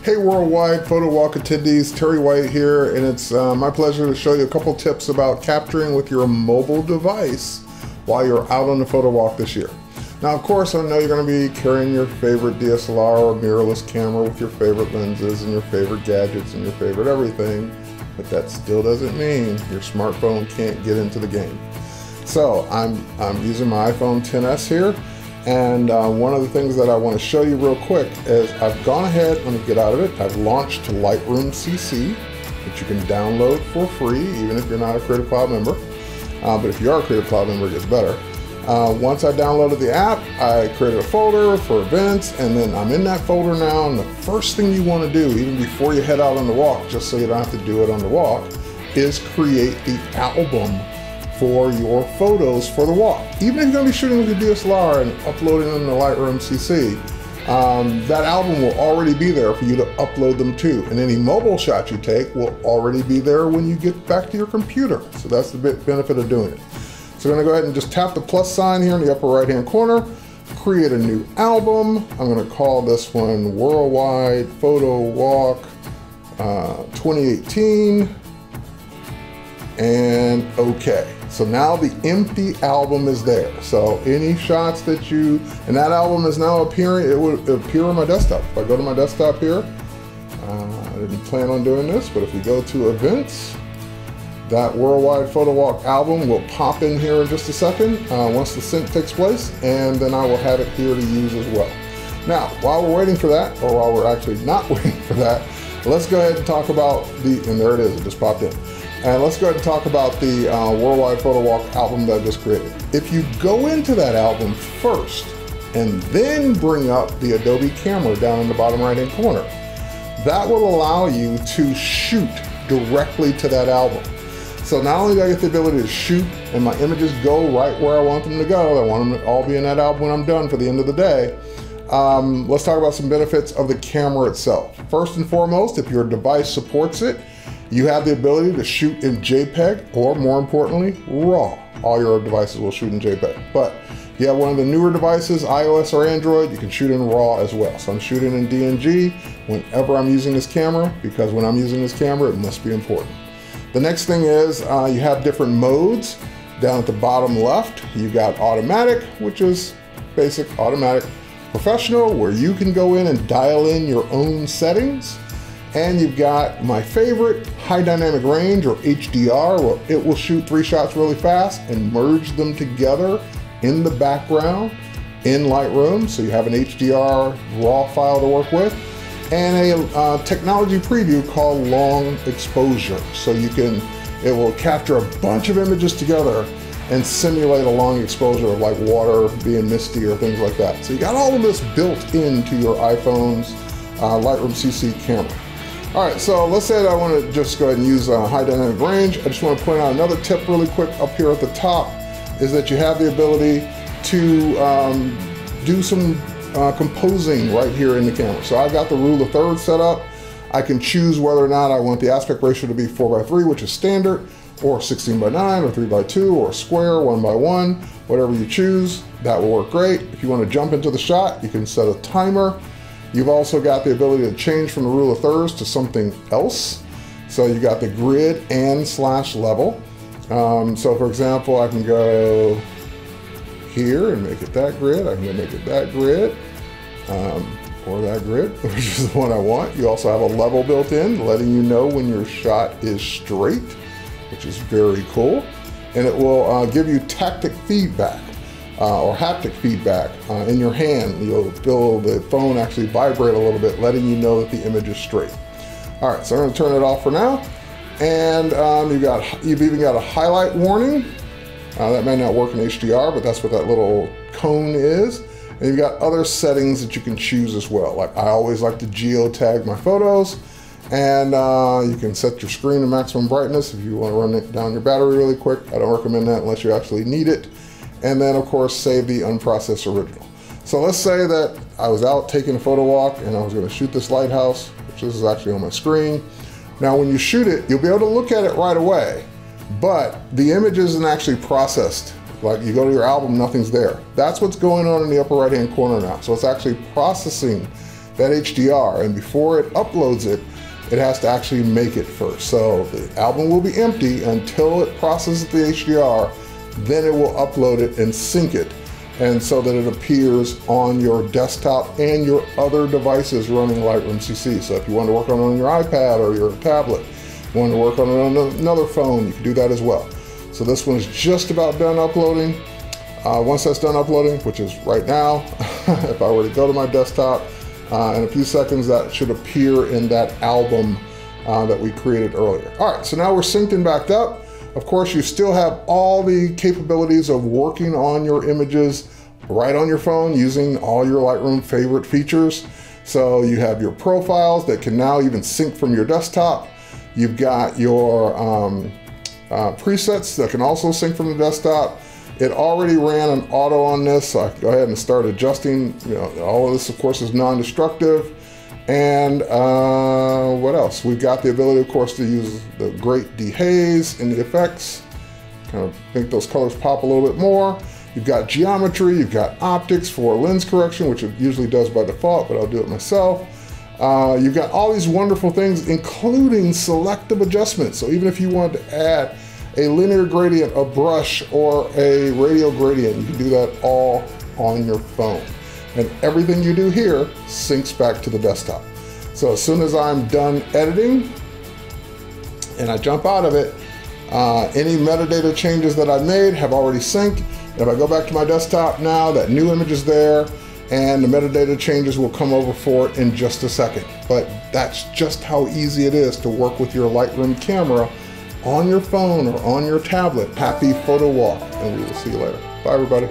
Hey Worldwide Photowalk attendees, Terry White here, and it's my pleasure to show you a couple tips about capturing with your mobile device while you're out on the photo walk this year. Now of course I know you're going to be carrying your favorite DSLR or mirrorless camera with your favorite lenses and your favorite gadgets and your favorite everything, but that still doesn't mean your smartphone can't get into the game. So I'm using my iPhone XS here. And one of the things that I want to show you real quick is I've gone ahead, let me get out of it, I've launched Lightroom CC, which you can download for free, even if you're not a Creative Cloud member. But if you are a Creative Cloud member, it gets better. Once I downloaded the app, I created a folder for events, and then I'm in that folder now, and the first thing you want to do, even before you head out on the walk, just so you don't have to do it on the walk, is create the album for your photos for the walk. Even if you're going to be shooting with your DSLR and uploading them to Lightroom CC, that album will already be there for you to upload them to. And any mobile shot you take will already be there when you get back to your computer. So that's the benefit of doing it. So I'm going to go ahead and just tap the plus sign here in the upper right hand corner, create a new album. I'm going to call this one Worldwide Photowalk 2018. And okay, so now the empty album is there. So any shots that and that album is now appearing, it would appear on my desktop. If I go to my desktop here, I didn't plan on doing this, but if we go to events, that Worldwide Photowalk album will pop in here in just a second once the sync takes place, and then I will have it here to use as well. Now, while we're waiting for that, or while we're actually not waiting for that, let's go ahead and talk about and there it is, it just popped in. And let's go ahead and talk about the Worldwide Photowalk album that I just created. If you go into that album first and then bring up the Adobe camera down in the bottom right hand corner, that will allow you to shoot directly to that album. So not only do I get the ability to shoot and my images go right where I want them to go, I want them to all be in that album when I'm done for the end of the day. Let's talk about some benefits of the camera itself. First and foremost, if your device supports it, you have the ability to shoot in JPEG, or more importantly, RAW. All your devices will shoot in JPEG. But if you have one of the newer devices, iOS or Android, you can shoot in RAW as well. So I'm shooting in DNG whenever I'm using this camera, because when I'm using this camera, it must be important. The next thing is you have different modes. Down at the bottom left, you've got automatic, which is basic automatic. Professional, where you can go in and dial in your own settings. And you've got my favorite, high dynamic range, or HDR, where it will shoot 3 shots really fast and merge them together in the background in Lightroom. So you have an HDR RAW file to work with, and a technology preview called long exposure. So it will capture a bunch of images together and simulate a long exposure of like water being misty or things like that. So you got all of this built into your iPhone's Lightroom CC camera. All right, so let's say that I want to just go ahead and use high dynamic range. I just want to point out another tip really quick up here at the top is that you have the ability to do some composing right here in the camera. So I've got the rule of thirds set up. I can choose whether or not I want the aspect ratio to be 4:3, which is standard, or 16:9, or 3:2, or square, 1:1, whatever you choose. That will work great. If you want to jump into the shot, you can set a timer. You've also got the ability to change from the rule of thirds to something else. So you got the grid and slash level. So for example, I can go here and make it that grid. I can make it that grid, or that grid, which is the one I want. You also have a level built in, letting you know when your shot is straight, which is very cool. And it will give you tactic feedback. Or haptic feedback in your hand. You'll feel the phone actually vibrate a little bit, letting you know that the image is straight. All right, so I'm going to turn it off for now. And you've even got a highlight warning. That may not work in HDR, but that's what that little cone is. And you've got other settings that you can choose as well. Like I always like to geotag my photos. And you can set your screen to maximum brightness if you want to run it down your battery really quick. I don't recommend that unless you actually need it. And then of course save the unprocessed original. So let's say that I was out taking a photo walk and I was going to shoot this lighthouse, which this is actually on my screen. Now when you shoot it, you'll be able to look at it right away, but the image isn't actually processed. Like you go to your album, nothing's there. That's what's going on in the upper right hand corner now. So it's actually processing that HDR, and before it uploads it, it has to actually make it first. So the album will be empty until it processes the HDR, then it will upload it and sync it, and so that it appears on your desktop and your other devices running Lightroom CC. So if you want to work on it on your iPad or your tablet, you want to work on it on another phone, you can do that as well. So this one's just about done uploading. Once that's done uploading, which is right now, if I were to go to my desktop, in a few seconds, that should appear in that album that we created earlier. All right, so now we're synced and backed up. Of course, you still have all the capabilities of working on your images right on your phone using all your Lightroom favorite features. So you have your profiles that can now even sync from your desktop. You've got your presets that can also sync from the desktop. It already ran an auto on this, so I can go ahead and start adjusting. You know, all of this, of course, is non-destructive. And what else? We've got the ability, of course, to use the great dehaze in the effects, kind of make those colors pop a little bit more. You've got geometry, you've got optics for lens correction, which it usually does by default, but I'll do it myself. You've got all these wonderful things, including selective adjustments. So even if you wanted to add a linear gradient, a brush, or a radial gradient, you can do that all on your phone. And everything you do here syncs back to the desktop. So as soon as I'm done editing and I jump out of it, any metadata changes that I made have already synced. If I go back to my desktop now, that new image is there, and the metadata changes will come over for it in just a second. But that's just how easy it is to work with your Lightroom camera on your phone or on your tablet. Happy photo walk, and we will see you later. Bye, everybody.